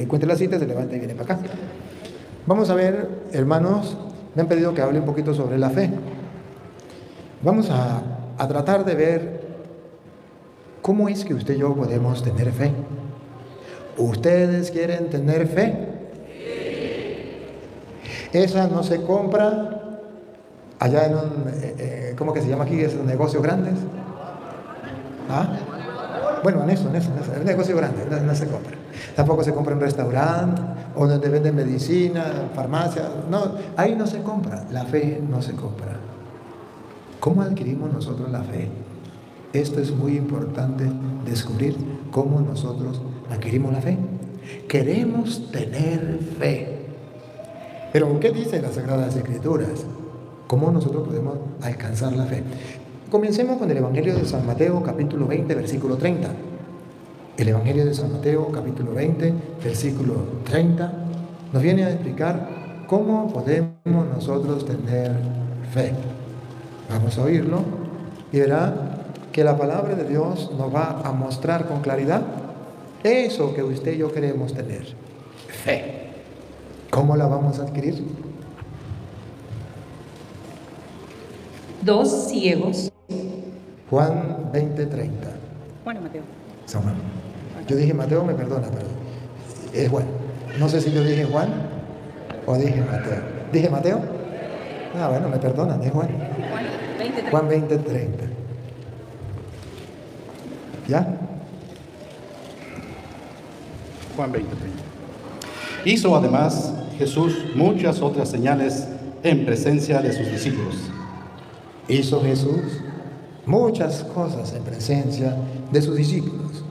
encuentre la cita, se levanta y viene para acá. Vamos a ver, hermanos, me han pedido que hable un poquito sobre la fe. Vamos a tratar de ver cómo es que usted y yo podemos tener fe. ¿Ustedes quieren tener fe? Esa no se compra allá en un, ¿cómo que se llama aquí? Esos negocios grandes. ¿Ah? Bueno, en eso, el negocio grande, no se compra. Tampoco se compra en un restaurante o donde venden medicina, farmacia. No, ahí no se compra. La fe no se compra. ¿Cómo adquirimos nosotros la fe? Esto es muy importante, descubrir cómo nosotros adquirimos la fe. Queremos tener fe. Pero ¿qué dicen las Sagradas Escrituras? ¿Cómo nosotros podemos alcanzar la fe? Comencemos con el Evangelio de San Mateo, capítulo 20, versículo 30. El Evangelio de San Mateo, capítulo 20, versículo 30, nos viene a explicar cómo podemos nosotros tener fe. Vamos a oírlo y verá que la palabra de Dios nos va a mostrar con claridad eso que usted y yo queremos tener, fe. ¿Cómo la vamos a adquirir? 2 ciegos. Juan 20:30. Juan o Mateo. San Juan. Yo dije Mateo, me perdona, pero es Juan. No sé si yo dije Juan o dije Mateo. ¿Dije Mateo? Ah, bueno, me perdonan, es Juan. Juan 20:30. ¿Ya? Juan 20:30. Hizo además Jesús muchas otras señales en presencia de sus discípulos. Hizo Jesús muchas cosas en presencia de sus discípulos,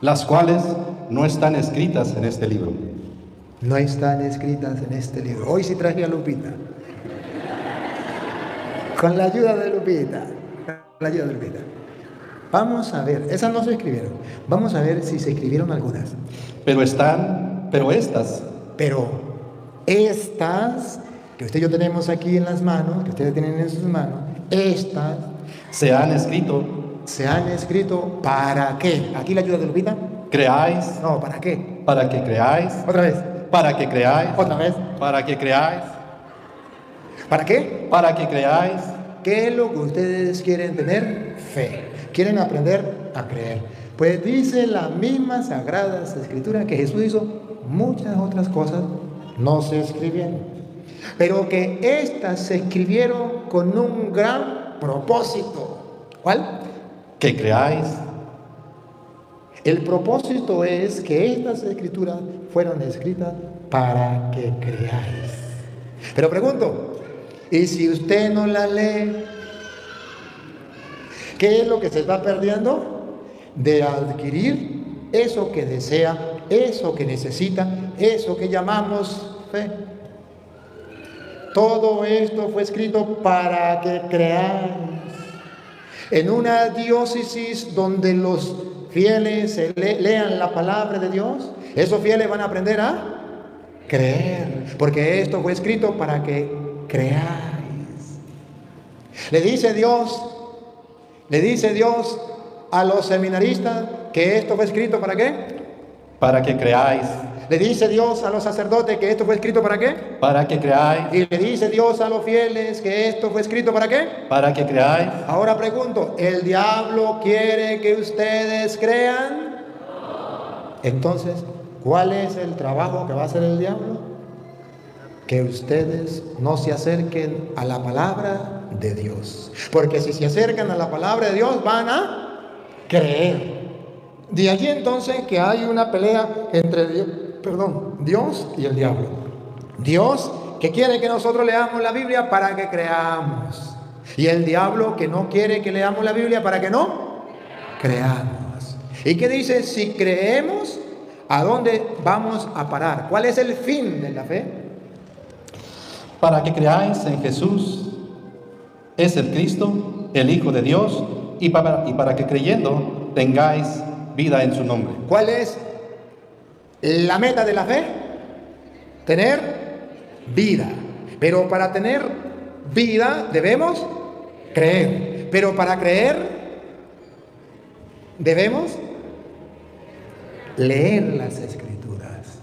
las cuales no están escritas en este libro. No están escritas en este libro. Hoy sí traje a Lupita. Con la ayuda de Lupita. Vamos a ver, esas no se escribieron. Vamos a ver si se escribieron algunas. Pero estas que usted y yo tenemos aquí en las manos, que ustedes tienen en sus manos, estas se han escrito ¿para qué? Aquí la ayuda de Lupita. Creáis. No, ¿para qué? Para que creáis. Otra vez. Para que creáis. Otra vez. Para que creáis. ¿Para qué? Para que creáis. ¿Qué es lo que ustedes quieren tener? Fe. Quieren aprender a creer. Pues dice la misma Sagradas Escrituras que Jesús hizo muchas otras cosas, no se escribieron, pero que estas se escribieron con un gran propósito. ¿Cuál? Que creáis. El propósito es que estas escrituras fueron escritas para que creáis. Pero pregunto, ¿y si usted no la lee? ¿Qué es lo que se está perdiendo? De adquirir eso que desea, eso que necesita, eso que llamamos fe. Todo esto fue escrito para que creáis. En una diócesis donde los fieles lean la palabra de Dios, esos fieles van a aprender a creer, porque esto fue escrito para que creáis. Le dice Dios a los seminaristas que esto fue escrito ¿para qué? Para que creáis. Le dice Dios a los sacerdotes que esto fue escrito ¿para qué? Para que creáis. Y le dice Dios a los fieles que esto fue escrito ¿para qué? Para que creáis. Ahora pregunto, ¿el diablo quiere que ustedes crean? Entonces, ¿cuál es el trabajo que va a hacer el diablo? Que ustedes no se acerquen a la palabra de Dios. Porque si se acercan a la palabra de Dios, van a creer. De allí entonces que hay una pelea entre Dios y el diablo. Dios que quiere que nosotros leamos la Biblia para que creamos. Y el diablo que no quiere que leamos la Biblia para que no creamos. ¿Y qué dice? Si creemos, ¿a dónde vamos a parar? ¿Cuál es el fin de la fe? Para que creáis en Jesús, es el Cristo, el Hijo de Dios, y para que creyendo tengáis vida en su nombre. ¿Cuál es la meta de la fe? Tener vida. Pero para tener vida debemos creer. Pero para creer debemos leer las Escrituras.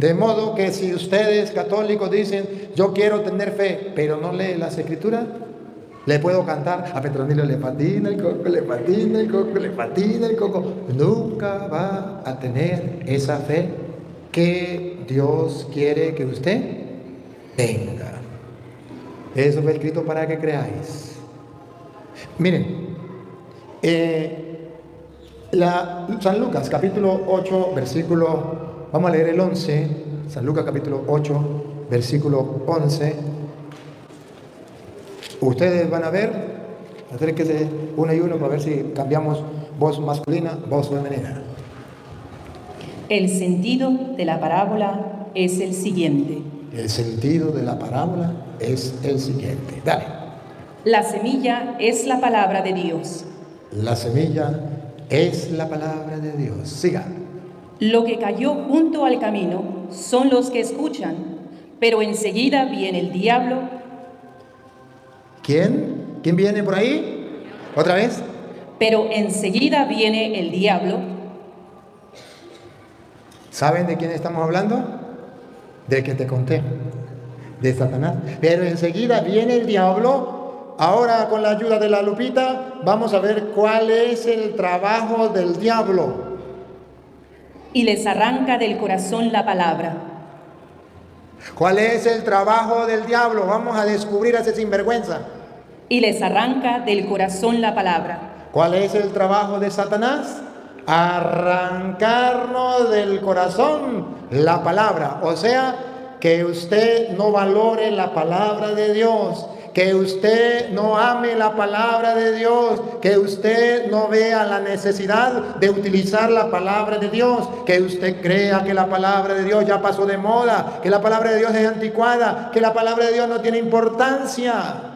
De modo que si ustedes católicos dicen, yo quiero tener fe, pero no leen las escrituras, le puedo cantar, a Petronilo le patina el coco, le patina el coco, le patina el coco. Nunca va a tener esa fe que Dios quiere que usted tenga. Eso fue escrito para que creáis. Miren, San Lucas capítulo 8, versículo, vamos a leer el 11, San Lucas capítulo 8, versículo 11. Ustedes van a ver, acérquense uno y uno para ver si cambiamos voz masculina, voz femenina. El sentido de la parábola es el siguiente. El sentido de la parábola es el siguiente. Dale. La semilla es la palabra de Dios. La semilla es la palabra de Dios. Siga. Lo que cayó junto al camino son los que escuchan, pero enseguida viene el diablo. ¿Quién? ¿Quién viene por ahí? ¿Otra vez? Pero enseguida viene el diablo. ¿Saben de quién estamos hablando? Del que te conté, de Satanás. Pero enseguida viene el diablo. Ahora, con la ayuda de la lupita, vamos a ver cuál es el trabajo del diablo. Y les arranca del corazón la palabra. ¿Cuál es el trabajo del diablo? Vamos a descubrir a ese sinvergüenza. Y les arranca del corazón la palabra. ¿Cuál es el trabajo de Satanás? Arrancarnos del corazón la palabra. O sea, que usted no valore la palabra de Dios, que usted no ame la palabra de Dios, que usted no vea la necesidad de utilizar la palabra de Dios, que usted crea que la palabra de Dios ya pasó de moda, que la palabra de Dios es anticuada, que la palabra de Dios no tiene importancia.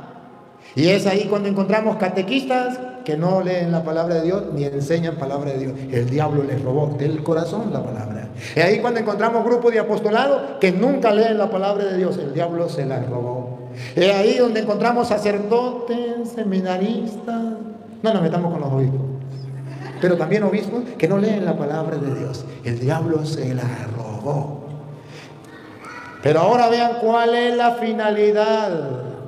Y es ahí cuando encontramos catequistas que no leen la palabra de Dios ni enseñan palabra de Dios. El diablo les robó del corazón la palabra. Es ahí cuando encontramos grupos de apostolado que nunca leen la palabra de Dios. El diablo se la robó. Es ahí donde encontramos sacerdotes, seminaristas. No nos metamos con los obispos. Pero también obispos que no leen la palabra de Dios. El diablo se la robó. Pero ahora vean cuál es la finalidad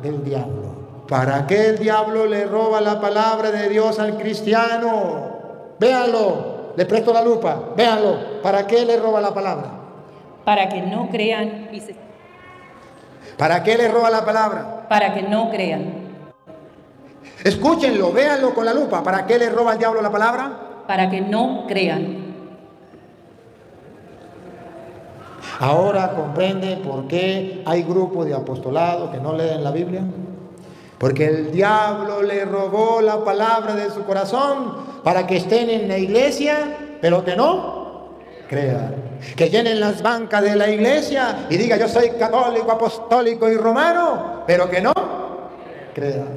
del diablo. ¿Para qué el diablo le roba la palabra de Dios al cristiano? Véanlo, le presto la lupa, véanlo. ¿Para qué le roba la palabra? Para que no crean y se... ¿Para qué le roba la palabra? Para que no crean. Escúchenlo, véanlo con la lupa. ¿Para qué le roba el diablo la palabra? Para que no crean. Ahora comprende por qué hay grupos de apostolado que no leen la Biblia. Porque el diablo le robó la palabra de su corazón para que estén en la iglesia, pero que no crean. Que llenen las bancas de la iglesia y diga yo soy católico, apostólico y romano, pero que no crean.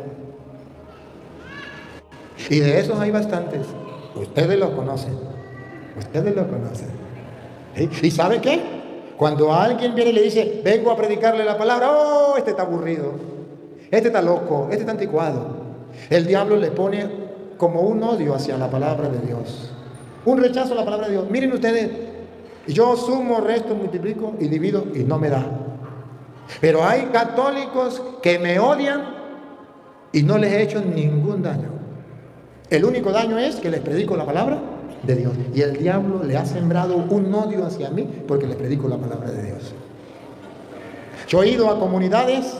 Y de esos hay bastantes. Ustedes los conocen. Ustedes los conocen. ¿Sí? ¿Y sabe qué? Cuando alguien viene y le dice, vengo a predicarle la palabra, oh, este está aburrido. Este está loco, este está anticuado. El diablo le pone como un odio hacia la palabra de Dios. Un rechazo a la palabra de Dios. Miren ustedes, yo sumo, resto, multiplico y divido y no me da. Pero hay católicos que me odian y no les he hecho ningún daño. El único daño es que les predico la palabra de Dios. Y el diablo le ha sembrado un odio hacia mí porque les predico la palabra de Dios. Yo he ido a comunidades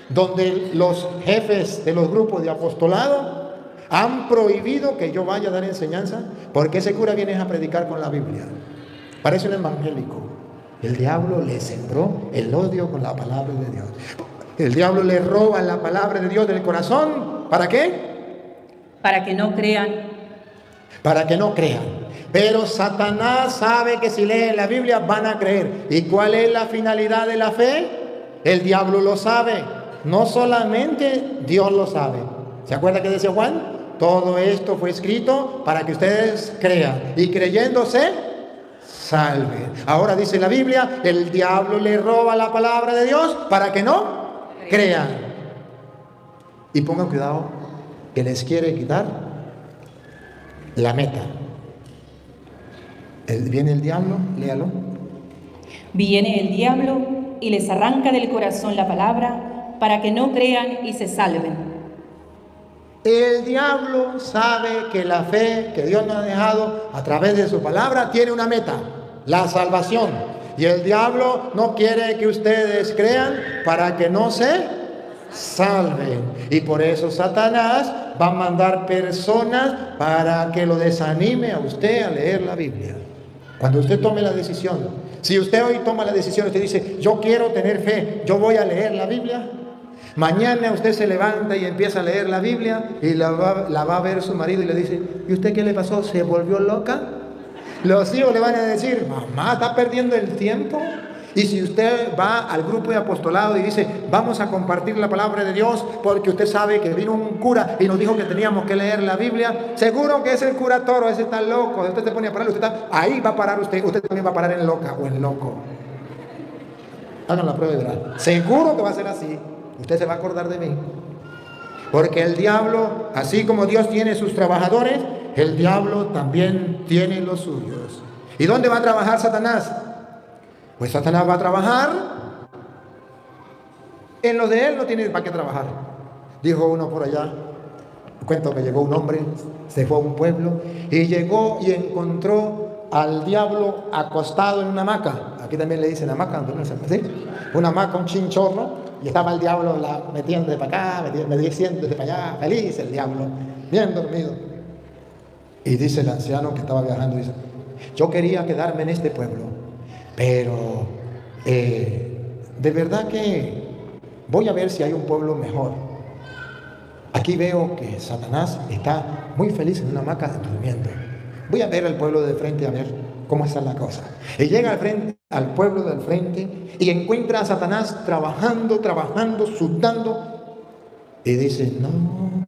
donde los jefes de los grupos de apostolado han prohibido que yo vaya a dar enseñanza porque ese cura viene a predicar con la Biblia. Parece un evangélico. El diablo le sembró el odio con la palabra de Dios. El diablo le roba la palabra de Dios del corazón. ¿Para qué? Para que no crean. Para que no crean. Pero Satanás sabe que si leen la Biblia van a creer. ¿Y cuál es la finalidad de la fe? El diablo lo sabe. No solamente Dios lo sabe. ¿Se acuerda que decía Juan? Todo esto fue escrito para que ustedes crean. Y creyéndose, salven. Ahora dice la Biblia, el diablo le roba la palabra de Dios para que no crean. Y pongan cuidado, que les quiere quitar la meta. Viene el diablo, léalo. Viene el diablo y les arranca del corazón la palabra para que no crean y se salven. El diablo sabe que la fe que Dios nos ha dejado a través de su palabra tiene una meta, la salvación. Y el diablo no quiere que ustedes crean para que no se salven. Y por eso Satanás va a mandar personas para que lo desanime a usted a leer la Biblia. Cuando usted tome la decisión, si usted hoy toma la decisión, usted dice, yo quiero tener fe, yo voy a leer la Biblia. Mañana usted se levanta y empieza a leer la Biblia y la va a ver su marido y le dice, ¿y usted qué le pasó? ¿Se volvió loca? Los hijos le van a decir, mamá, está perdiendo el tiempo. Y si usted va al grupo de apostolado y dice, vamos a compartir la palabra de Dios porque usted sabe que vino un cura y nos dijo que teníamos que leer la Biblia, seguro que es el cura Toro, ese está loco. Usted se pone a parar, ahí va a parar usted también va a parar en loca o en loco. Hagan la prueba y verán. Seguro que va a ser así. Usted se va a acordar de mí. Porque el diablo, así como Dios tiene sus trabajadores, el diablo también tiene los suyos. ¿Y dónde va a trabajar Satanás? Pues Satanás va a trabajar en lo de él, no tiene para qué trabajar. Dijo uno por allá, cuento que llegó un hombre, se fue a un pueblo y llegó y encontró al diablo acostado en una hamaca. Aquí también le dicen hamaca, ¿sí? Una hamaca, un chinchorro, y estaba el diablo metiéndose para acá, metiéndose para allá, feliz el diablo, bien dormido. Y dice el anciano que estaba viajando, dice, yo quería quedarme en este pueblo, pero de verdad que voy a ver si hay un pueblo mejor. Aquí veo que Satanás está muy feliz en una hamaca durmiendo. Voy a ver al pueblo de frente a ver cómo está la cosa. Y llega al pueblo del frente y encuentra a Satanás trabajando, sudando. Y dice, no,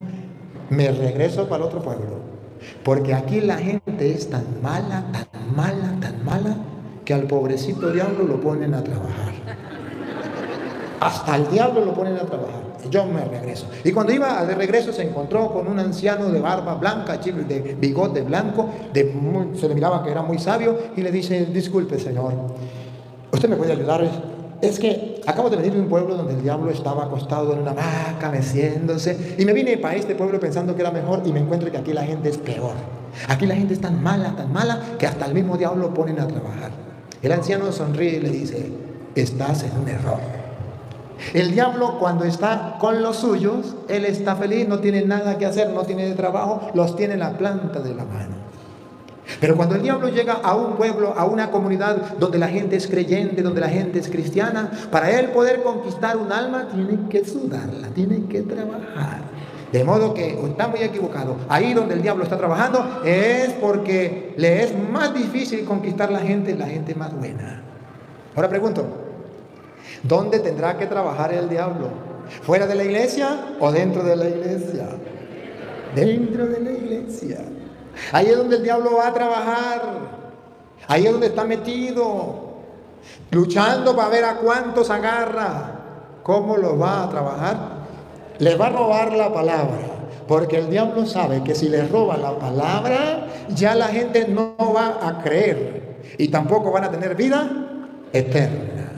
me regreso para el otro pueblo. Porque aquí la gente es tan mala, que al pobrecito diablo lo ponen a trabajar. Hasta el diablo lo ponen a trabajar. Yo me regreso. Y cuando iba de regreso se encontró con un anciano de barba blanca, de bigote blanco, se le miraba que era muy sabio, y le dice, disculpe señor, ¿usted me puede ayudar? Es que acabo de venir de un pueblo donde el diablo estaba acostado en una hamaca, meciéndose, y me vine para este pueblo pensando que era mejor, y me encuentro que aquí la gente es peor. Aquí la gente es tan mala, que hasta el mismo diablo lo ponen a trabajar. El anciano sonríe y le dice, estás en un error. El diablo cuando está con los suyos, él está feliz, no tiene nada que hacer, no tiene trabajo, los tiene en la planta de la mano. Pero cuando el diablo llega a un pueblo, a una comunidad donde la gente es creyente, donde la gente es cristiana, para él poder conquistar un alma, tiene que sudarla, tiene que trabajar. De modo que está muy equivocado. Ahí donde el diablo está trabajando es porque le es más difícil conquistar la gente más buena. Ahora pregunto, ¿dónde tendrá que trabajar el diablo? ¿Fuera de la iglesia o dentro de la iglesia? Dentro de la iglesia. Ahí es donde el diablo va a trabajar. Ahí es donde está metido, luchando para ver a cuántos agarra. ¿Cómo lo va a trabajar? Les va a robar la palabra, porque el diablo sabe que si les roba la palabra, ya la gente no va a creer y tampoco van a tener vida eterna.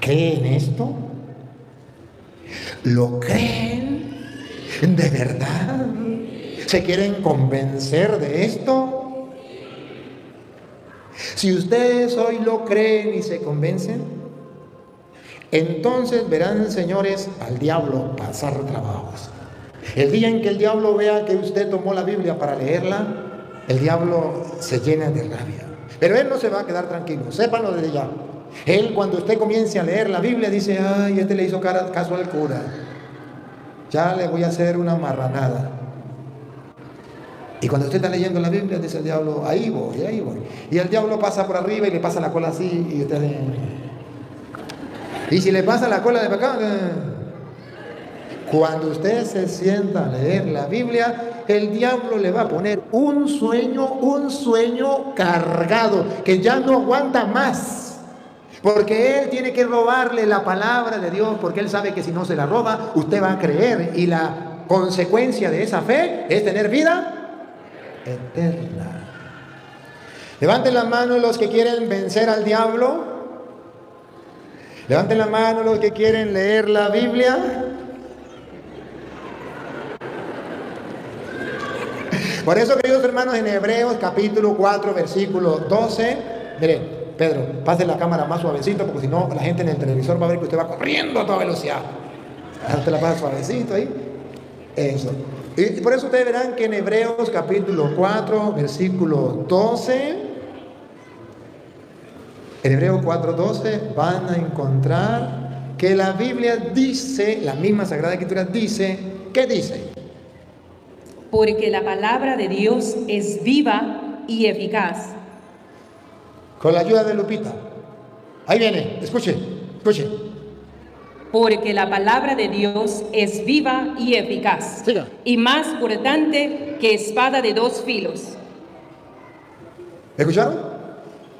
¿Creen esto? ¿Lo creen? ¿De verdad? ¿Se quieren convencer de esto? Si ustedes hoy lo creen y se convencen, entonces verán, señores, al diablo pasar trabajos. El día en que el diablo vea que usted tomó la Biblia para leerla, el diablo se llena de rabia. Pero él no se va a quedar tranquilo, sépanlo desde ya. Él, cuando usted comience a leer la Biblia, dice, ay, este le hizo caso al cura, ya le voy a hacer una marranada. Y cuando usted está leyendo la Biblia, dice el diablo, ahí voy. Y el diablo pasa por arriba y le pasa la cola así, y usted dice, y si le pasa la cola de acá, cuando usted se sienta a leer la Biblia, el diablo le va a poner un sueño cargado, que ya no aguanta más. Porque él tiene que robarle la palabra de Dios, porque él sabe que si no se la roba, usted va a creer. Y la consecuencia de esa fe es tener vida eterna. Levanten la mano los que quieren vencer al diablo. Levanten la mano los que quieren leer la Biblia. Por eso, queridos hermanos, en Hebreos capítulo 4, versículo 12, miren, Pedro, pase la cámara más suavecito, porque si no, la gente en el televisor va a ver que usted va corriendo a toda velocidad. Usted la pasa suavecito ahí. Eso. Y por eso ustedes verán que en Hebreos capítulo 4, versículo 12, en Hebreos 4, 12, van a encontrar que la Biblia dice, la misma Sagrada Escritura dice, ¿qué dice? Porque la palabra de Dios es viva y eficaz. Con la ayuda de Lupita. Ahí viene, escuche, escuche. Porque la palabra de Dios es viva y eficaz. Siga. Y más cortante que espada de dos filos. ¿Escucharon?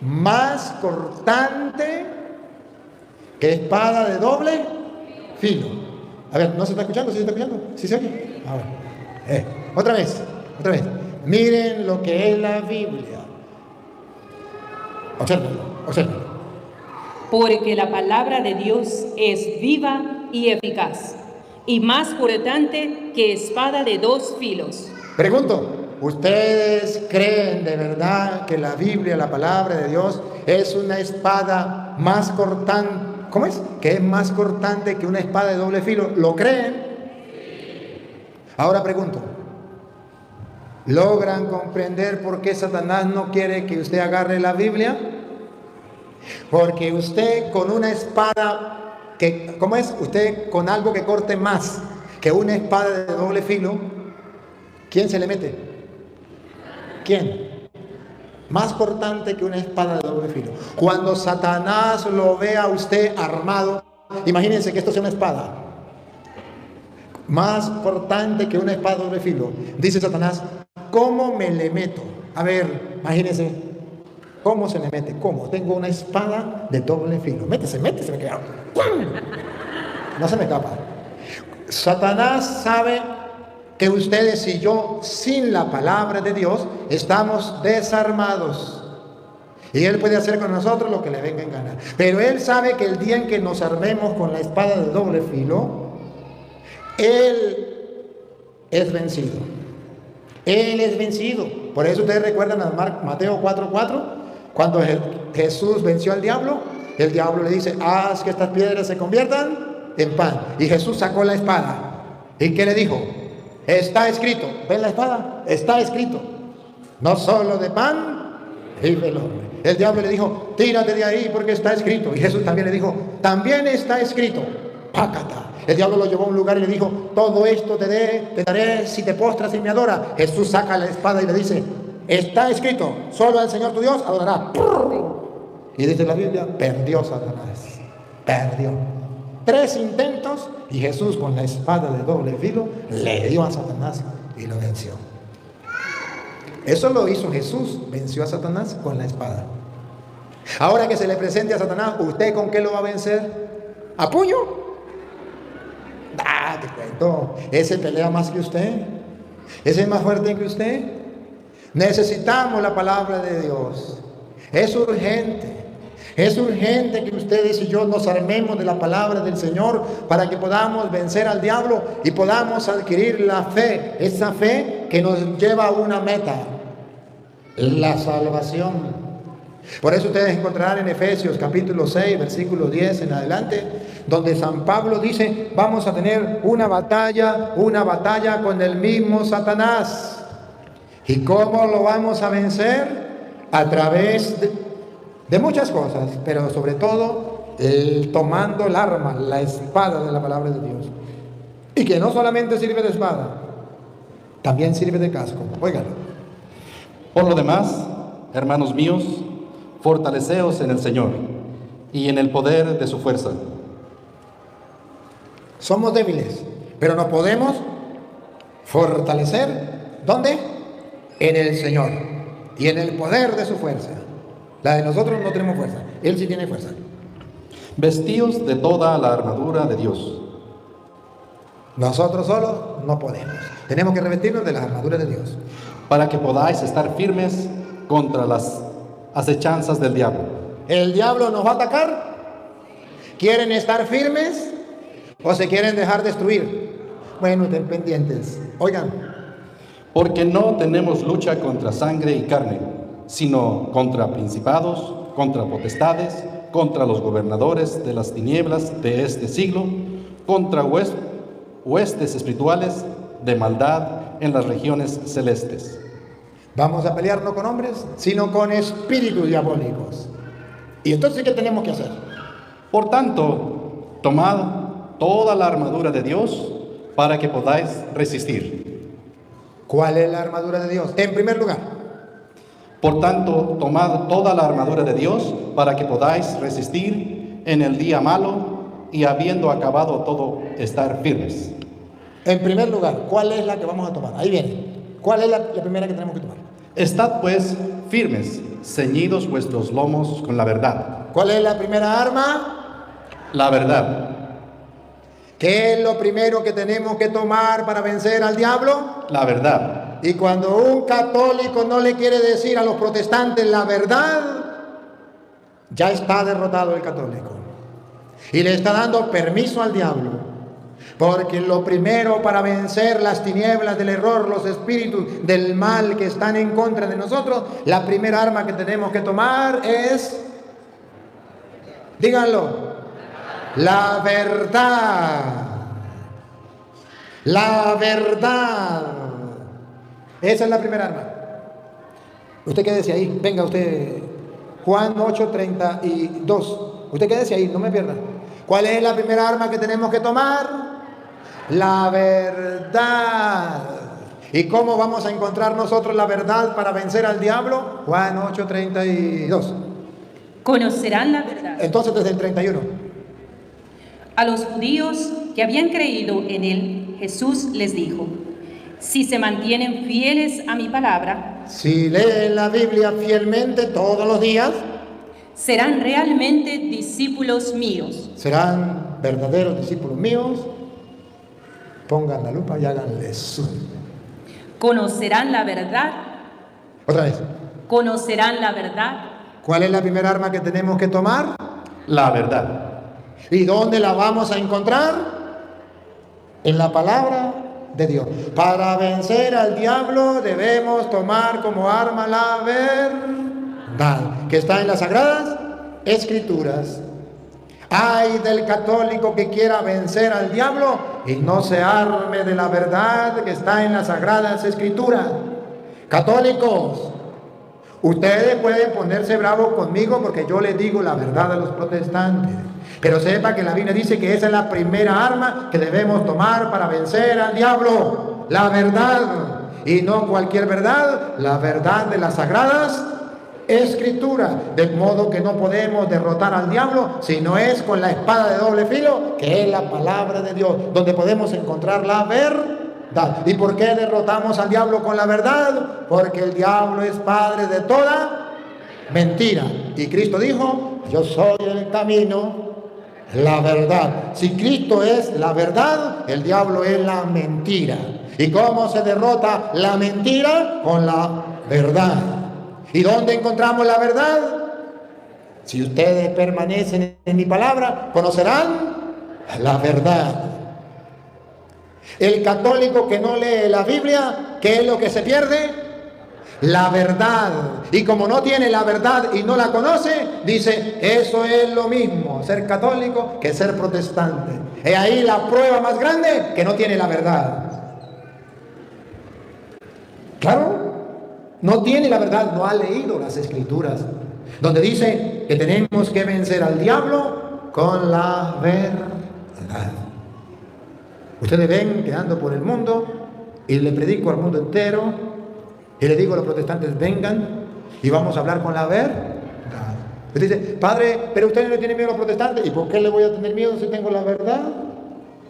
Más cortante que espada de doble filo. A ver, ¿no se está escuchando? ¿Sí se está escuchando? ¿Sí se oye? A ver. Otra vez, otra vez. Miren lo que es la Biblia. Obsérvenlo, obsérvenlo. Porque la palabra de Dios es viva y eficaz, y más cortante que espada de dos filos. Pregunto, ¿ustedes creen de verdad que la Biblia, la palabra de Dios, es una espada más cortante? ¿Cómo es? Que es más cortante que una espada de doble filo. ¿Lo creen? Ahora pregunto, ¿logran comprender por qué Satanás no quiere que usted agarre la Biblia? Porque usted con una espada que, ¿cómo es? Usted con algo que corte más que una espada de doble filo, ¿quién se le mete? ¿Quién? Más cortante que una espada de doble filo. Cuando Satanás lo vea a usted armado, imagínense que esto sea una espada. Más cortante que una espada de doble filo. Dice Satanás, ¿cómo me le meto? A ver, imagínense. ¿Cómo se le mete? ¿Cómo? Tengo una espada de doble filo. Métese, métese, me queda. No se me escapa. Satanás sabe que ustedes y yo, sin la palabra de Dios, estamos desarmados. Y Él puede hacer con nosotros lo que le venga en gana. Pero Él sabe que el día en que nos armemos con la espada de doble filo, Él es vencido. Él es vencido. Por eso ustedes recuerdan a Mateo 4:4. Cuando Jesús venció al diablo, el diablo le dice, haz que estas piedras se conviertan en pan. Y Jesús sacó la espada. ¿Y qué le dijo? Está escrito. ¿Ven la espada? Está escrito. No solo de pan vive el hombre. El diablo le dijo, tírate de ahí porque está escrito. Y Jesús también le dijo, también está escrito. Pácata. El diablo lo llevó a un lugar y le dijo, todo esto te daré si te postras y me adoras. Jesús saca la espada y le dice, está escrito, solo al Señor tu Dios adorarás. Y dice la Biblia, perdió Satanás. Perdió. 3 intentos y Jesús con la espada de doble filo le dio a Satanás y lo venció. Eso lo hizo Jesús, venció a Satanás con la espada. Ahora que se le presente a Satanás, ¿usted con qué lo va a vencer? ¿A puño? Te cuento, ese pelea más que usted, ese es más fuerte que usted. Necesitamos la palabra de Dios. Es urgente que ustedes y yo nos armemos de la palabra del Señor para que podamos vencer al diablo y podamos adquirir la fe, esa fe que nos lleva a una meta, la salvación. Por eso ustedes encontrarán en Efesios capítulo 6, versículo 10 en adelante, donde San Pablo dice, vamos a tener una batalla con el mismo Satanás. ¿Y cómo lo vamos a vencer? A través de muchas cosas, pero sobre todo tomando el arma, la espada de la palabra de Dios. Y que no solamente sirve de espada, también sirve de casco. Óigalo. Por lo demás, hermanos míos, fortaleceos en el Señor y en el poder de su fuerza. Somos débiles, pero nos podemos fortalecer. ¿Dónde? En el Señor y en el poder de su fuerza. La de nosotros no tenemos fuerza, Él sí tiene fuerza. Vestíos de toda la armadura de Dios. Nosotros solos no podemos. Tenemos que revestirnos de las armaduras de Dios. Para que podáis estar firmes contra las acechanzas del diablo. ¿El diablo nos va a atacar? ¿Quieren estar firmes o se quieren dejar destruir? Bueno, estén pendientes. Oigan, Porque no tenemos lucha contra sangre y carne, sino contra principados, contra potestades, contra los gobernadores de las tinieblas de este siglo, contra huestes espirituales de maldad en las regiones celestes. vamos a pelear no con hombres, sino con espíritus diabólicos. ¿Y entonces qué tenemos que hacer? Por tanto, tomad toda la armadura de Dios para que podáis resistir. ¿Cuál es la armadura de Dios? En primer lugar, Por tanto, tomad toda la armadura de Dios para que podáis resistir en el día malo y habiendo acabado todo, estar firmes. ¿cuál es la que vamos a tomar? Ahí viene. ¿Cuál es la primera que tenemos que tomar? Estad pues firmes, ceñidos vuestros lomos con la verdad. ¿Cuál es la primera arma? La verdad. ¿Qué es lo primero que tenemos que tomar para vencer al diablo? La verdad. Y cuando un católico no le quiere decir a los protestantes la verdad, ya está derrotado el católico. Y le está dando permiso al diablo. Porque lo primero para vencer las tinieblas del error, los espíritus del mal que están en contra de nosotros, la primera arma que tenemos que tomar es, díganlo, la verdad. La verdad. Esa es la primera arma. Usted quédese ahí. Venga usted. Juan 8:32. Usted quédese ahí, no me pierda. ¿Cuál es la primera arma que tenemos que tomar? La verdad. ¿Y cómo vamos a encontrar nosotros la verdad para vencer al diablo? Juan 8:32. Conocerán la verdad. Entonces desde el 31. A los judíos que habían creído en él, Jesús les dijo: si se mantienen fieles a mi palabra, Si leen la Biblia fielmente todos los días, serán realmente discípulos míos. serán verdaderos discípulos míos. Pongan la lupa y háganle zoom. Conocerán la verdad. Otra vez. Conocerán la verdad. ¿Cuál es la primera arma que tenemos que tomar? La verdad. ¿Y dónde la vamos a encontrar? En la palabra de Dios. Para vencer al diablo debemos tomar como arma la verdad, que está en las Sagradas Escrituras. Ay del católico que quiera vencer al diablo y no se arme de la verdad que está en las Sagradas Escrituras. Católicos, ustedes pueden ponerse bravos conmigo porque yo les digo la verdad a los protestantes. Pero sepa que la Biblia dice que esa es la primera arma que debemos tomar para vencer al diablo. La verdad. Y no cualquier verdad, la verdad de las Sagradas Escrituras. De modo que no podemos derrotar al diablo si no es con la espada de doble filo, que es la palabra de Dios, donde podemos encontrar la verdad. ¿Y por qué derrotamos al diablo con la verdad? Porque el diablo es padre de toda mentira. Y Cristo dijo: yo soy el camino, la verdad. Si Cristo es la verdad, el diablo es la mentira. ¿Y cómo se derrota la mentira? Con la verdad. ¿Y dónde encontramos la verdad? Si ustedes permanecen en mi palabra, conocerán la verdad. El católico que no lee la Biblia, ¿qué es lo que se pierde? La verdad. Y como no tiene la verdad y no la conoce, dice: eso es lo mismo ser católico que ser protestante. Es ahí la prueba más grande que no tiene la verdad. Claro, no tiene la verdad, no ha leído las Escrituras, donde dice que tenemos que vencer al diablo con la verdad. Ustedes ven que ando por el mundo y le predico al mundo entero y le digo a los protestantes: vengan y vamos a hablar con la verdad. Usted dice: padre, pero usted no le tiene miedo a los protestantes. ¿Y por qué le voy a tener miedo si tengo la verdad?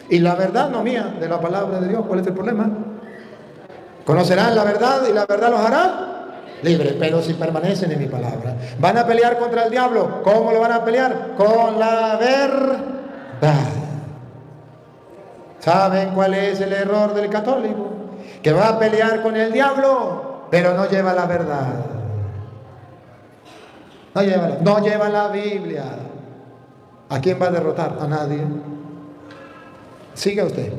Y la verdad no mía, de la palabra de Dios. ¿Cuál es el problema? Conocerán la verdad y la verdad los hará libres. Pero si permanecen en mi palabra. ¿Van a pelear contra el diablo? ¿Cómo lo van a pelear? Con la verdad. ¿Saben cuál es el error del católico? Que va a pelear con el diablo, pero no lleva la verdad. No lleva la Biblia. ¿A quién va a derrotar? A nadie. Siga usted.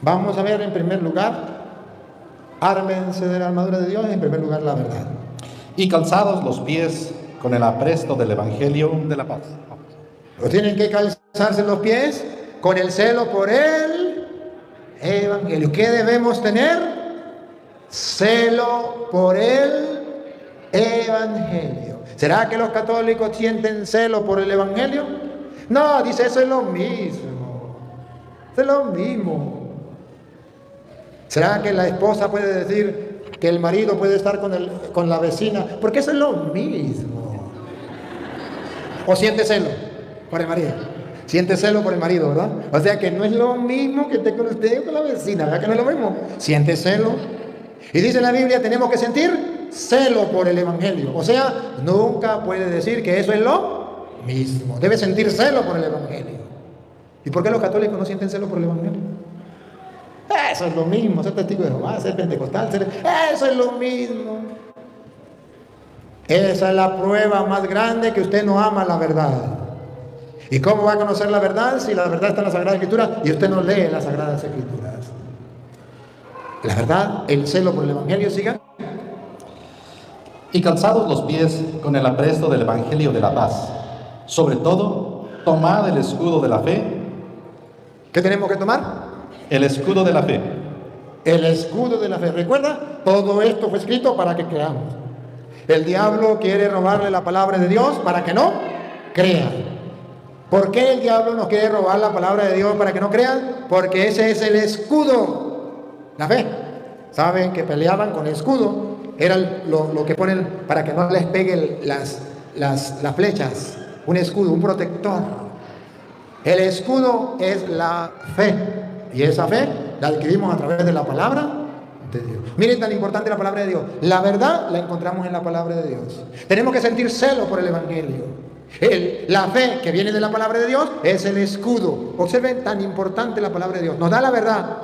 Vamos a ver en primer lugar, ármense de la armadura de Dios, en primer lugar la verdad. Y calzados los pies con el apresto del Evangelio de la paz. Pero tienen que calzarse los pies con el celo por el Evangelio. ¿Qué debemos tener? Celo por el Evangelio. ¿Será que los católicos sienten celo por el Evangelio? No, dice, eso es lo mismo. Eso es lo mismo. ¿Será que la esposa puede decir que el marido puede estar con la vecina? Porque eso es lo mismo. ¿O siente celo por el marido? Siente celo por el marido, ¿verdad? O sea que no es lo mismo que esté con usted o con la vecina, ¿verdad que no es lo mismo? Siente celo. Y dice la Biblia, tenemos que sentir celo por el Evangelio. O sea, nunca puede decir que eso es lo mismo. Debe sentir celo por el Evangelio. ¿Y por qué los católicos no sienten celo por el Evangelio? Eso es lo mismo, ser testigo de Jehová, ser pentecostal, eso es lo mismo. Esa es la prueba más grande que usted no ama la verdad. ¿Y cómo va a conocer la verdad si la verdad está en la Sagrada Escritura y usted no lee las Sagradas Escrituras? La verdad, el celo por el Evangelio, siga. Y calzados los pies con el apresto del Evangelio de la paz. Sobre todo, tomad el escudo de la fe. ¿Qué tenemos que tomar? El escudo de la fe. El escudo de la fe. ¿Recuerda? Todo esto fue escrito para que creamos. El diablo quiere robarle la palabra de Dios para que no crean. ¿Por qué el diablo nos quiere robar la palabra de Dios para que no crean? Porque ese es el escudo. La fe. Saben que peleaban con escudo. Era lo que ponen para que no les peguen las flechas. Un escudo, un protector. El escudo es la fe. Y esa fe la adquirimos a través de la palabra de Dios. Miren tan importante la palabra de Dios. La verdad la encontramos en la palabra de Dios. Tenemos que sentir celo por el Evangelio. La fe que viene de la palabra de Dios es el escudo. Observen tan importante la palabra de Dios. Nos da la verdad.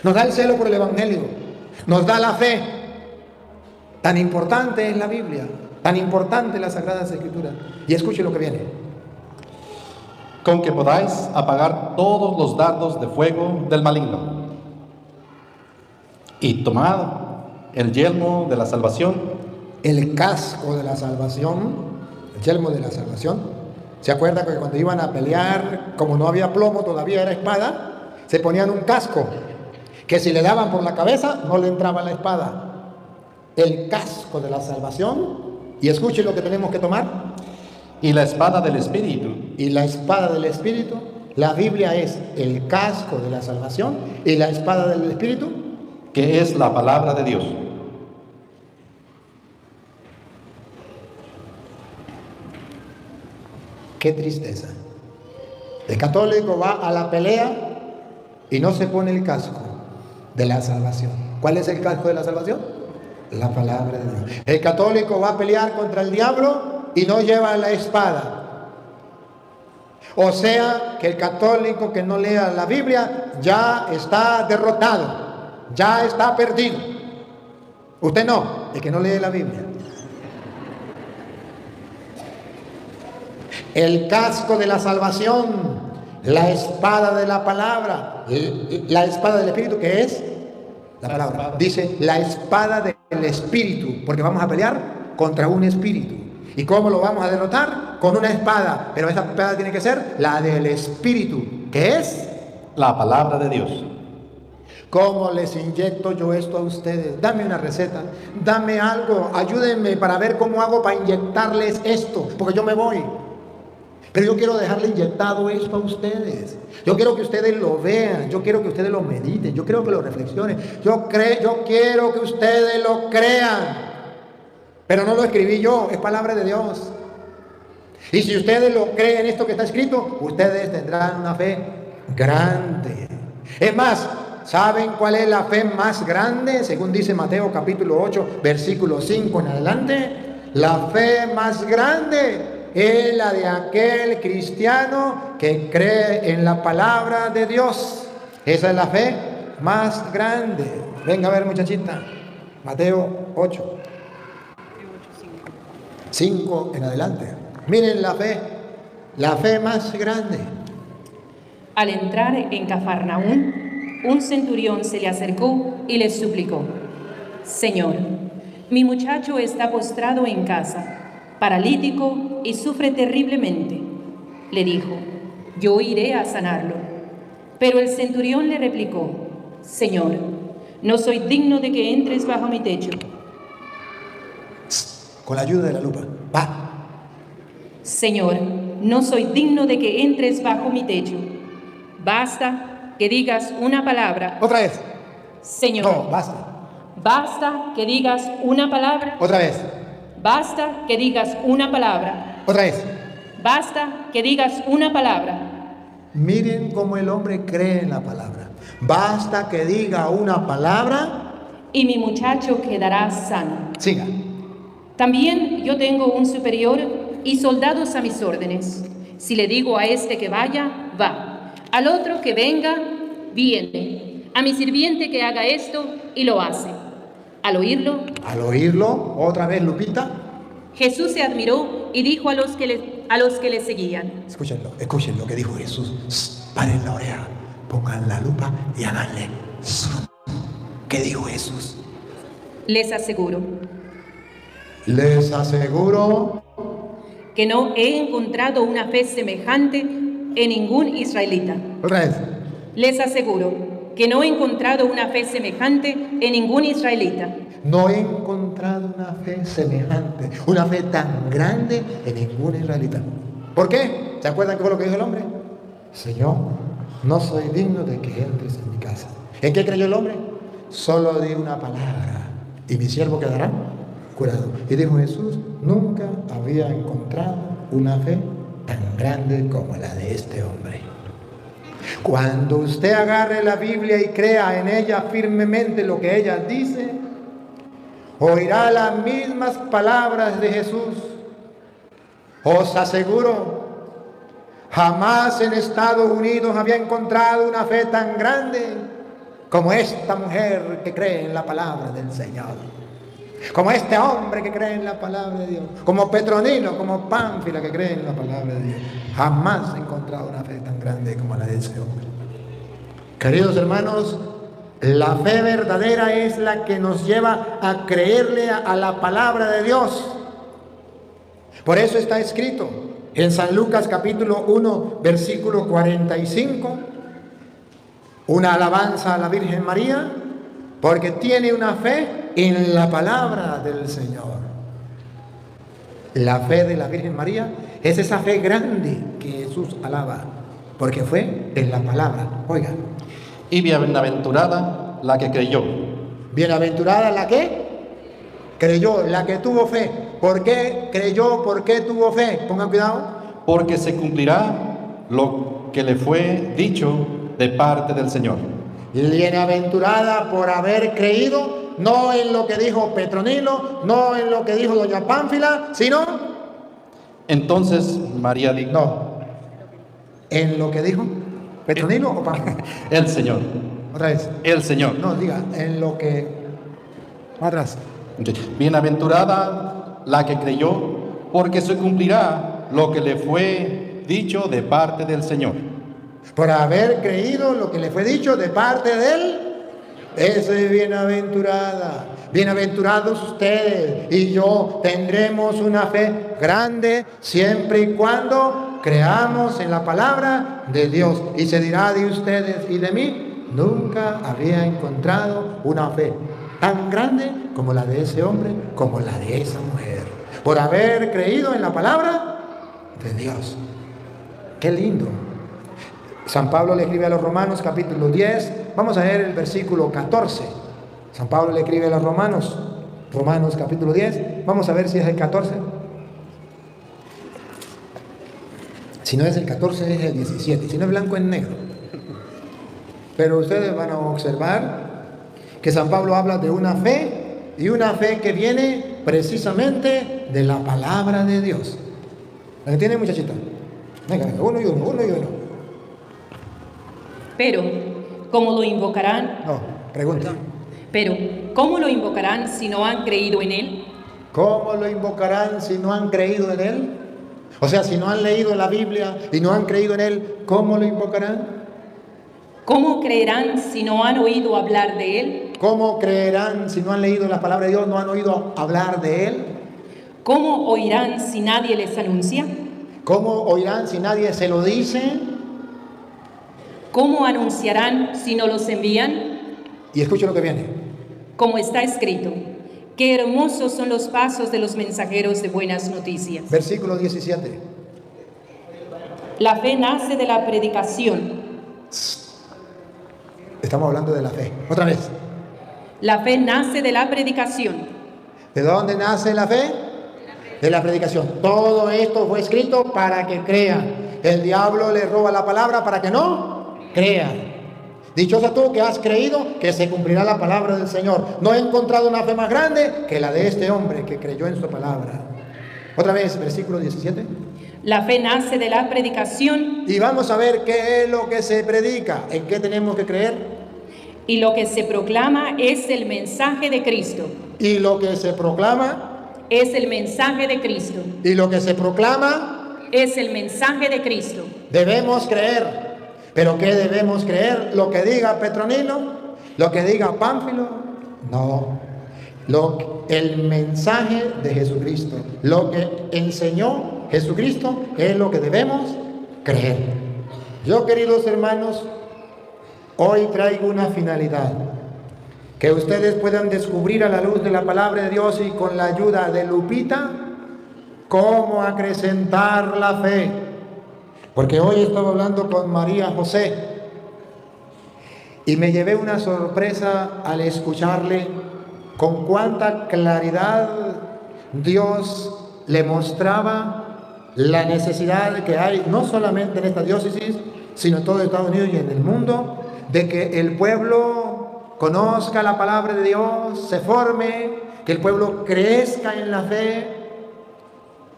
Nos da el celo por el Evangelio. Nos da la fe. Tan importante es la Biblia. Tan importante las Sagradas Escrituras. Y escuche lo que viene. Con que podáis apagar todos los dardos de fuego del maligno. Y tomad el yelmo de la salvación. El casco de la salvación. El yelmo de la salvación. ¿Se acuerda que cuando iban a pelear, como no había plomo, todavía era espada, se ponían un casco, que si le daban por la cabeza, no le entraba la espada? El casco de la salvación. Y escuche lo que tenemos que tomar. Y la espada del Espíritu. Y la espada del Espíritu. La Biblia es el casco de la salvación. Y la espada del Espíritu, que es la palabra de Dios. Qué tristeza. El católico va a la pelea y no se pone el casco de la salvación. ¿Cuál es el casco de la salvación? La palabra de Dios. El católico va a pelear contra el diablo y no lleva la espada. O sea que el católico que no lea la Biblia ya está derrotado, ya está perdido. Usted no, el que no lee la Biblia. El casco de la salvación, la espada de la palabra, la espada del Espíritu, que es la palabra. Dice la espada del Espíritu, porque vamos a pelear contra un espíritu. ¿Y cómo lo vamos a derrotar? Con una espada, pero esa espada tiene que ser la del Espíritu, que es la palabra de Dios. ¿Cómo les inyecto yo esto a ustedes? Dame una receta, dame algo, ayúdenme para ver cómo hago para inyectarles esto, porque yo me voy. Pero yo quiero dejarle inyectado esto a ustedes. Yo quiero que ustedes lo vean, yo quiero que ustedes lo mediten, yo quiero que lo reflexionen, yo quiero que ustedes lo crean. Pero no lo escribí yo, es palabra de Dios. Y si ustedes lo creen esto que está escrito, ustedes tendrán una fe grande. Es más, ¿saben cuál es la fe más grande? Según dice Mateo capítulo 8, versículo 5 en adelante. La fe más grande es la de aquel cristiano que cree en la palabra de Dios. Esa es la fe más grande. Venga a ver, muchachita. Mateo 8. 5 en adelante. Miren la fe más grande. Al entrar en Cafarnaún, un centurión se le acercó y le suplicó: Señor, mi muchacho está postrado en casa, paralítico y sufre terriblemente. Le dijo: yo iré a sanarlo. Pero el centurión le replicó: Señor, no soy digno de que entres bajo mi techo. Con la ayuda de la lupa. Va. Señor, no soy digno de que entres bajo mi techo. Basta que digas una palabra. Otra vez. Señor. No, basta. Basta que digas una palabra. Otra vez. Basta que digas una palabra. Otra vez. Basta que digas una palabra. Miren cómo el hombre cree en la palabra. Basta que diga una palabra. Y mi muchacho quedará sano. Siga. También yo tengo un superior y soldados a mis órdenes. Si le digo a este que vaya, va. Al otro que venga, viene. A mi sirviente que haga esto, y lo hace. Al oírlo, otra vez, Lupita. Jesús se admiró y dijo a los que le seguían: Escuchen lo que dijo Jesús. Paren la oreja, pongan la lupa y háganle zoom. ¿Qué dijo Jesús? Les aseguro que no he encontrado una fe semejante en ningún israelita. Otra vez. Les aseguro que no he encontrado una fe semejante en ningún israelita. No he encontrado una fe semejante, una fe tan grande en ningún israelita. ¿Por qué? ¿Se acuerdan qué fue lo que dijo el hombre? Señor, no soy digno de que entres en mi casa. ¿En qué creyó el hombre? Solo di una palabra y mi siervo quedará curado. Y dijo Jesús: nunca había encontrado una fe tan grande como la de este hombre. Cuando usted agarre la Biblia y crea en ella firmemente lo que ella dice, oirá las mismas palabras de Jesús. Os aseguro, jamás en Estados Unidos había encontrado una fe tan grande como esta mujer que cree en la palabra del Señor, como este hombre que cree en la palabra de Dios, como Petronilo, como Pánfila que cree en la palabra de Dios. Jamás he encontrado una fe tan grande como la de ese hombre. Queridos hermanos, la fe verdadera es la que nos lleva a creerle a la palabra de Dios. Por eso está escrito en San Lucas capítulo 1, versículo 45, una alabanza a la Virgen María, porque tiene una fe en la palabra del Señor. La fe de la Virgen María es esa fe grande que Jesús alaba, porque fue en la palabra. Oiga. Y bienaventurada la que creyó. Bienaventurada la que creyó, la que tuvo fe. ¿Por qué creyó? ¿Por qué tuvo fe? Pongan cuidado. Porque se cumplirá lo que le fue dicho de parte del Señor. Bienaventurada por haber creído, no en lo que dijo Petronilo, no en lo que dijo doña Pánfila, sino... Entonces María dijo... No. ¿En lo que dijo Petronilo o Pánfila? El Señor. Otra vez. El Señor. No, diga, en lo que... Atrás. Bienaventurada la que creyó, porque se cumplirá lo que le fue dicho de parte del Señor. Por haber creído lo que le fue dicho de parte de él, esa es bienaventurada. Bienaventurados ustedes y yo tendremos una fe grande siempre y cuando creamos en la palabra de Dios. Y se dirá de ustedes y de mí: nunca había encontrado una fe tan grande como la de ese hombre, como la de esa mujer, por haber creído en la palabra de Dios. ¡Qué lindo! San Pablo le escribe a los Romanos capítulo 10, vamos a ver el versículo 14. San Pablo le escribe a los Romanos capítulo 10, vamos a ver si es el 14. Si no es el 14 es el 17, si no es blanco es negro. Pero ustedes van a observar que San Pablo habla de una fe, y una fe que viene precisamente de la palabra de Dios. ¿La entienden, muchachita? Venga, uno y uno. Pero, ¿cómo lo invocarán? No, pregunta. Pero, ¿cómo lo invocarán si no han creído en él? ¿Cómo lo invocarán si no han creído en Él? O sea, si no han leído la Biblia y no han creído en Él, ¿cómo lo invocarán? ¿Cómo creerán si no han oído hablar de Él? ¿Cómo creerán si no han leído la palabra de Dios, no han oído hablar de Él? ¿Cómo oirán si nadie les anuncia? ¿Cómo oirán si nadie se lo dice? ¿Cómo anunciarán si no los envían? Y escuchen lo que viene. Como está escrito, qué hermosos son los pasos de los mensajeros de buenas noticias. Versículo 17. La fe nace de la predicación. Estamos hablando de la fe. Otra vez. La fe nace de la predicación. ¿De dónde nace la fe? De la predicación. Todo esto fue escrito para que crean. El diablo le roba la palabra para que no crean. Dichosa tú que has creído que se cumplirá la palabra del Señor. No he encontrado una fe más grande que la de este hombre que creyó en su palabra. Otra vez, versículo 17. La fe nace de la predicación. Y vamos a ver qué es lo que se predica. ¿En qué tenemos que creer? Y lo que se proclama es el mensaje de Cristo. Y lo que se proclama es el mensaje de Cristo. Y lo que se proclama es el mensaje de Cristo. Debemos creer. ¿Pero qué debemos creer? ¿Lo que diga Petronilo? ¿Lo que diga Pánfilo? No. El mensaje de Jesucristo. Lo que enseñó Jesucristo es lo que debemos creer. Yo, queridos hermanos, hoy traigo una finalidad. Que ustedes puedan descubrir a la luz de la palabra de Dios y con la ayuda de Lupita, cómo acrecentar la fe. Porque hoy estaba hablando con María José y me llevé una sorpresa al escucharle con cuánta claridad Dios le mostraba la necesidad que hay, no solamente en esta diócesis, sino en todo Estados Unidos y en el mundo, de que el pueblo conozca la palabra de Dios, se forme, que el pueblo crezca en la fe.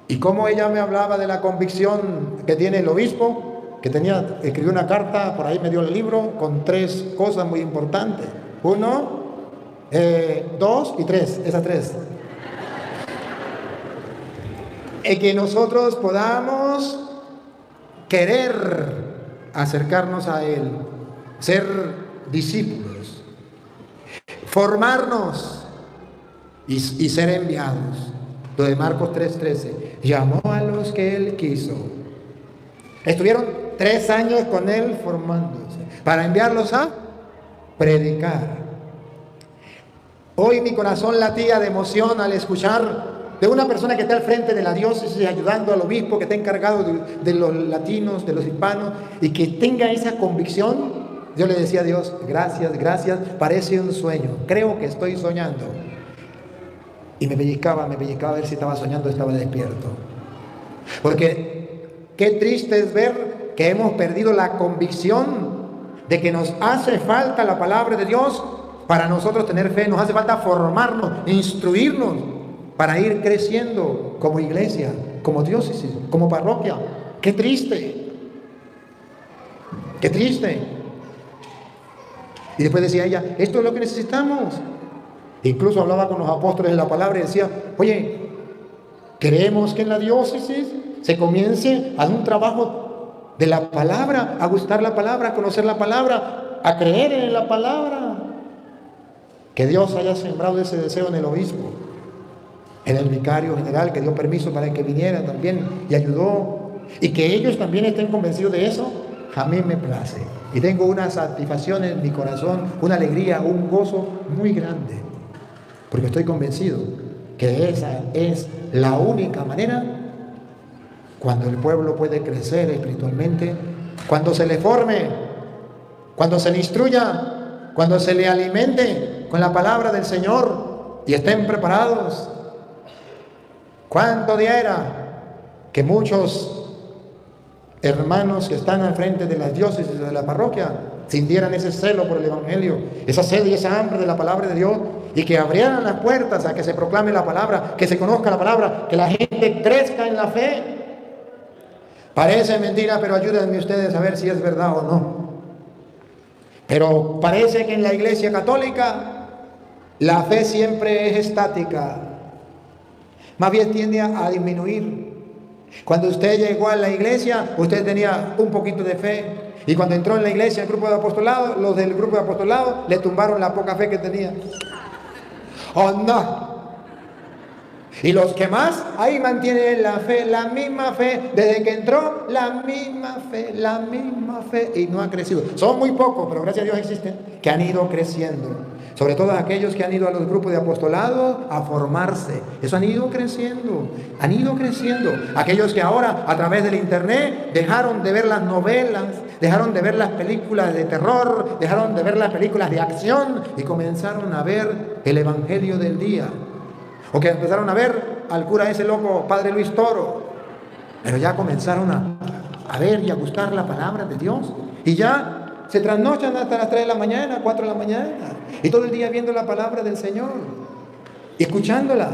Y como ella me hablaba de la convicción que tiene el obispo, que escribió una carta, por ahí me dio el libro, con 3 cosas muy importantes. 1, 2 y 3, esas 3. Que nosotros podamos querer acercarnos a Él, ser discípulos, formarnos y ser enviados. Lo de Marcos 3:13, llamó a los que Él quiso. Estuvieron 3 años con Él formándose para enviarlos a predicar. Hoy mi corazón latía de emoción al escuchar de una persona que está al frente de la diócesis ayudando al obispo que está encargado de los latinos, de los hispanos, y que tenga esa convicción. Yo le decía a Dios, gracias, gracias, parece un sueño, creo que estoy soñando. Y me pellizcaba a ver si estaba soñando o estaba despierto. Porque qué triste es ver que hemos perdido la convicción de que nos hace falta la palabra de Dios para nosotros tener fe. Nos hace falta formarnos, instruirnos para ir creciendo como iglesia, como diócesis, como parroquia. Qué triste. Qué triste. Y después decía ella, esto es lo que necesitamos. Incluso hablaba con los apóstoles de la palabra y decía, oye, queremos que en la diócesis se comience a un trabajo de la palabra, a gustar la palabra, a conocer la palabra, a creer en la palabra. Que Dios haya sembrado ese deseo en el obispo, en el vicario general, que dio permiso para que viniera también y ayudó, y que ellos también estén convencidos de eso, a mí me place. Y tengo una satisfacción en mi corazón, una alegría, un gozo muy grande. Porque estoy convencido que esa es la única manera cuando el pueblo puede crecer espiritualmente, cuando se le forme, cuando se le instruya, cuando se le alimente con la palabra del Señor y estén preparados. ¿Cuánto día era que muchos hermanos que están al frente de las diócesis de la parroquia sintieran ese celo por el Evangelio, esa sed y esa hambre de la palabra de Dios, y que abrieran las puertas a que se proclame la palabra, que se conozca la palabra, que la gente crezca en la fe? Parece mentira, pero ayúdenme ustedes a ver si es verdad o no. Pero parece que en la Iglesia Católica la fe siempre es estática. Más bien tiende a disminuir. Cuando usted llegó a la iglesia, usted tenía un poquito de fe. Y cuando entró en la iglesia, el grupo de apostolado, los del grupo de apostolado le tumbaron la poca fe que tenía. ¡Oh, no! Y los que más, ahí mantienen la fe, la misma fe. Desde que entró, la misma fe. Y no ha crecido. Son muy pocos, pero gracias a Dios existen, que han ido creciendo. Sobre todo aquellos que han ido a los grupos de apostolado a formarse. Eso han ido creciendo. Aquellos que ahora a través del internet dejaron de ver las novelas, dejaron de ver las películas de terror, dejaron de ver las películas de acción y comenzaron a ver el evangelio del día. O que empezaron a ver al cura ese loco, Padre Luis Toro. Pero ya comenzaron a ver y a buscar la palabra de Dios. Y ya se trasnochan hasta las 3 de la mañana, 4 de la mañana. Y todo el día viendo la palabra del Señor. Y escuchándola.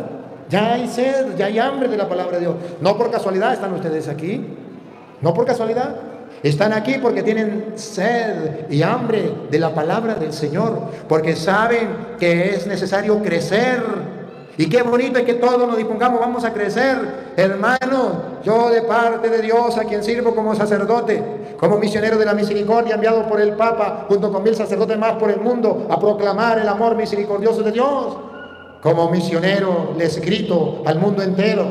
Ya hay sed, ya hay hambre de la palabra de Dios. No por casualidad están ustedes aquí. No por casualidad. Están aquí porque tienen sed y hambre de la palabra del Señor. Porque saben que es necesario crecer. Y qué bonito es que todos nos dispongamos, vamos a crecer. Hermanos, yo de parte de Dios, a quien sirvo como sacerdote, como misionero de la misericordia, enviado por el Papa, junto con 1000 sacerdotes más por el mundo, a proclamar el amor misericordioso de Dios. Como misionero les grito al mundo entero,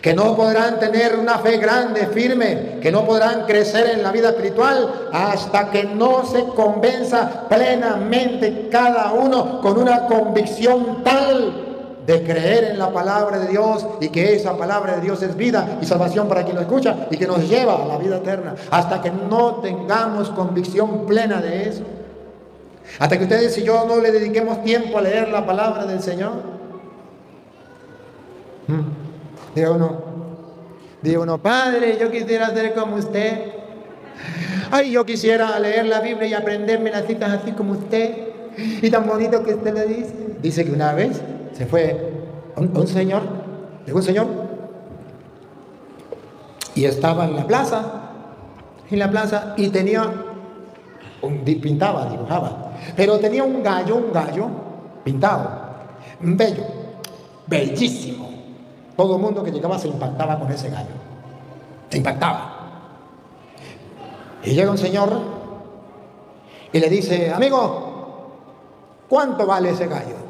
que no podrán tener una fe grande, firme, que no podrán crecer en la vida espiritual hasta que no se convenza plenamente cada uno con una convicción tal de creer en la palabra de Dios y que esa palabra de Dios es vida y salvación para quien lo escucha y que nos lleva a la vida eterna. Hasta que no tengamos convicción plena de eso. Hasta que ustedes y yo no le dediquemos tiempo a leer la palabra del Señor. Digo uno, Padre, yo quisiera ser como usted. Ay, yo quisiera leer la Biblia y aprenderme las citas así como usted. Y tan bonito que usted le dice. Dice que una vez se fue un señor, llegó un señor y estaba en la plaza y tenía, dibujaba, pero tenía un gallo pintado, bello, bellísimo. Todo el mundo que llegaba se impactaba con ese gallo, se impactaba. Y llega un señor y le dice, amigo, ¿cuánto vale ese gallo?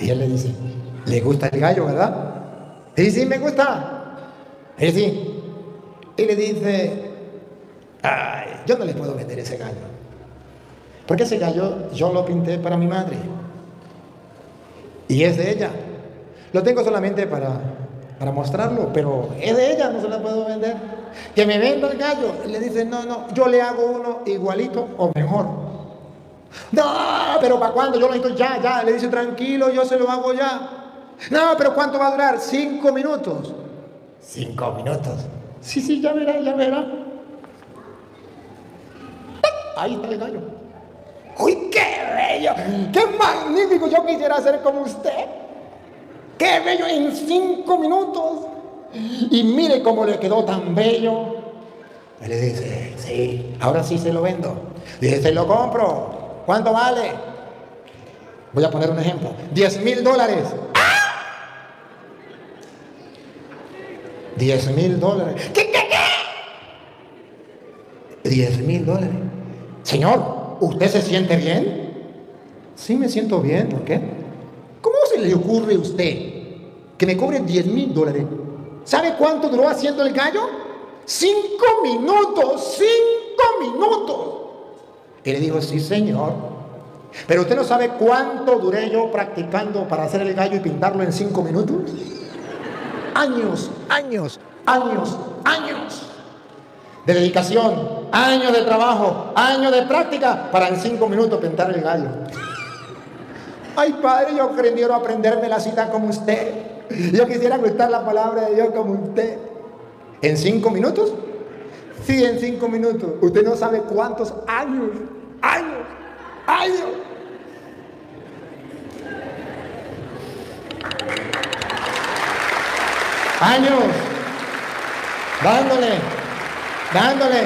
Y él le dice, ¿le gusta el gallo, verdad? Y dice, sí, me gusta. Y sí. Y le dice, ay, yo no le puedo vender ese gallo. Porque ese gallo yo lo pinté para mi madre. Y es de ella. Lo tengo solamente para mostrarlo, pero es de ella, no se lo puedo vender. Que me venda el gallo. Y le dice, no, yo le hago uno igualito o mejor. No, pero ¿para cuándo? Yo lo necesito ya. Le dice, tranquilo, yo se lo hago ya. No, pero ¿cuánto va a durar? 5 minutos. 5 minutos. Sí, ya verá. Ahí está el gallo. ¡Uy, qué bello! ¡Qué magnífico! Yo quisiera ser como usted. ¡Qué bello! En 5 minutos. Y mire cómo le quedó tan bello. Él le dice, sí, ahora sí se lo vendo. Dice, se lo compro. ¿Cuánto vale? Voy a poner un ejemplo. $10,000. $10,000. ¿Qué? $10,000. Señor, ¿usted se siente bien? Sí, me siento bien. ¿Por qué? ¿Cómo se le ocurre a usted que me cobre $10,000? ¿Sabe cuánto duró haciendo el gallo? 5 minutos. 5 minutos. Y le digo, sí, señor. Pero usted no sabe cuánto duré yo practicando para hacer el gallo y pintarlo en 5 minutos. Años de dedicación, años de trabajo, años de práctica para en 5 minutos pintar el gallo. Ay, padre, yo quiero aprenderme la cita como usted. Yo quisiera gustar la palabra de Dios como usted. ¿En 5 minutos? Sí, en 5 minutos. Usted no sabe cuántos años. Dándole.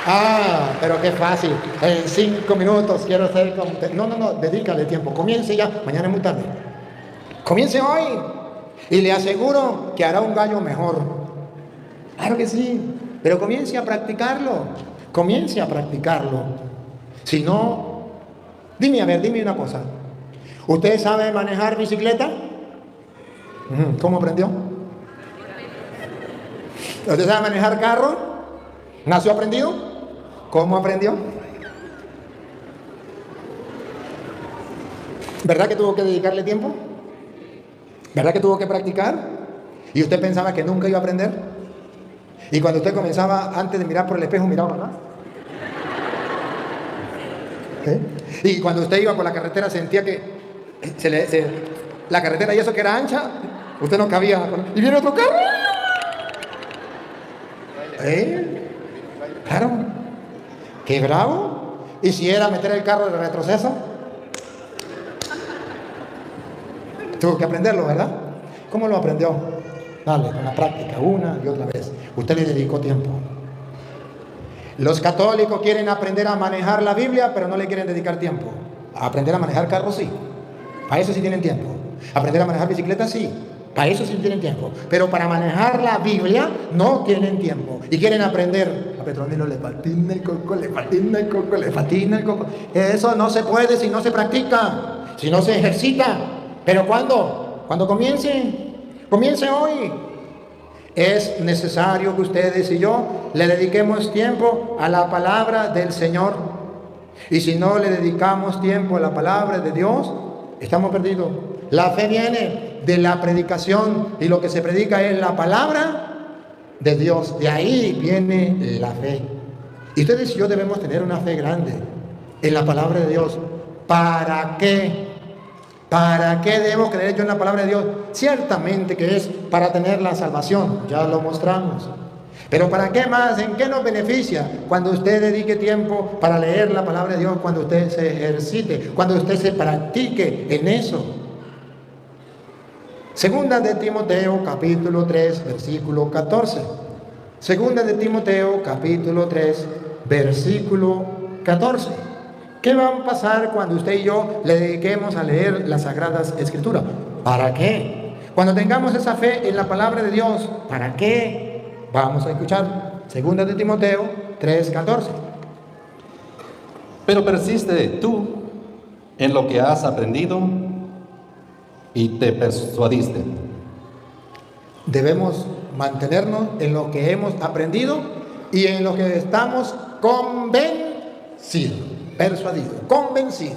Ah, pero qué fácil. En 5 minutos quiero ser como usted. No, dedícale tiempo. Comience ya. Mañana es muy tarde. Comience hoy y le aseguro que hará un gallo mejor. Claro que sí, pero comience a practicarlo. Comience a practicarlo. Si no, dime una cosa. ¿Usted sabe manejar bicicleta? ¿Cómo aprendió? ¿Usted sabe manejar carro? ¿Nació aprendido? ¿Cómo aprendió? ¿Verdad que tuvo que dedicarle tiempo? ¿Verdad que tuvo que practicar? ¿Y usted pensaba que nunca iba a aprender? Y cuando usted comenzaba, antes de mirar por el espejo, miraba atrás. Y cuando usted iba por la carretera, sentía que la carretera, y eso que era ancha, usted no cabía. Y viene otro carro. Claro. Qué bravo. ¿Y si era meter el carro de retroceso? Tuvo que aprenderlo, ¿verdad? ¿Cómo lo aprendió? Dale, con la práctica, una y otra vez. Usted le dedicó tiempo. Los católicos quieren aprender a manejar la Biblia, pero no le quieren dedicar tiempo. A aprender a manejar carros, sí. Para eso sí tienen tiempo. Aprender a manejar bicicleta, sí. Para eso sí tienen tiempo. Pero para manejar la Biblia no tienen tiempo. Y quieren aprender. A Petronilo le patina el coco, le patina el coco, le patina el coco. Eso no se puede si no se practica, si no se ejercita. ¿Pero cuándo? Cuando comience. Comience hoy. Es necesario que ustedes y yo le dediquemos tiempo a la palabra del Señor. Y si no le dedicamos tiempo a la palabra de Dios, estamos perdidos. La fe viene de la predicación y lo que se predica es la palabra de Dios. De ahí viene la fe. Y ustedes y yo debemos tener una fe grande en la palabra de Dios. ¿Para qué? ¿Para qué debo creer yo en la palabra de Dios? Ciertamente que es para tener la salvación, ya lo mostramos. Pero ¿para qué más? ¿En qué nos beneficia? Cuando usted dedique tiempo para leer la palabra de Dios, cuando usted se ejercite, cuando usted se practique en eso. Segunda de Timoteo, capítulo 3, versículo 14. Segunda de Timoteo, capítulo 3, versículo 14. ¿Qué va a pasar cuando usted y yo le dediquemos a leer las Sagradas Escrituras? ¿Para qué? Cuando tengamos esa fe en la palabra de Dios, ¿para qué? Vamos a escuchar Segunda de Timoteo 3:14. Pero persiste tú en lo que has aprendido y te persuadiste. Debemos mantenernos en lo que hemos aprendido y en lo que estamos convencidos. Persuadido, convencido.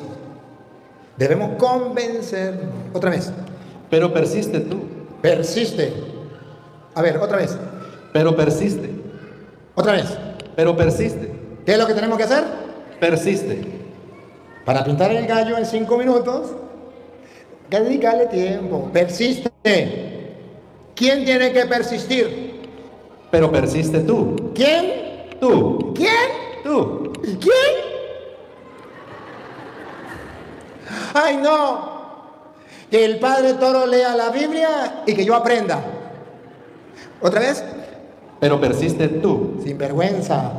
Debemos convencer. Otra vez. Pero persiste tú. Persiste. A ver, otra vez. Pero persiste. Otra vez. Pero persiste. ¿Qué es lo que tenemos que hacer? Persiste. Para pintar el gallo en 5 minutos, hay que dedicarle tiempo. Persiste. ¿Quién tiene que persistir? Pero persiste tú. ¿Quién? Tú. ¿Quién? Tú. ¿Quién? ¡Ay, no! Que el Padre Toro lea la Biblia y que yo aprenda. ¿Otra vez? Pero persiste tú. Sinvergüenza.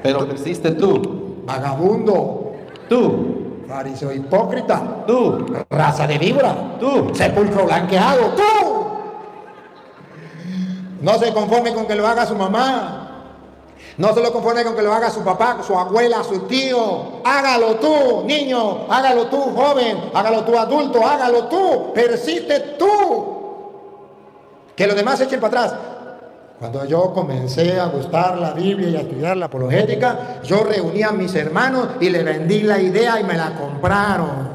Pero persiste tú. Vagabundo. Tú. Fariseo hipócrita. Tú. Raza de víbora. Tú. Sepulcro blanqueado. ¡Tú! No se conforme con que lo haga su mamá. No se lo conforme con que lo haga su papá, su abuela, su tío. Hágalo tú, niño. Hágalo tú, joven. Hágalo tú, adulto. Hágalo tú. Persiste tú. Que los demás se echen para atrás. Cuando yo comencé a gustar la Biblia y a estudiar la apologética, yo reuní a mis hermanos y les vendí la idea y me la compraron.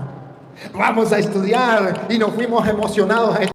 Vamos a estudiar. Y nos fuimos emocionados a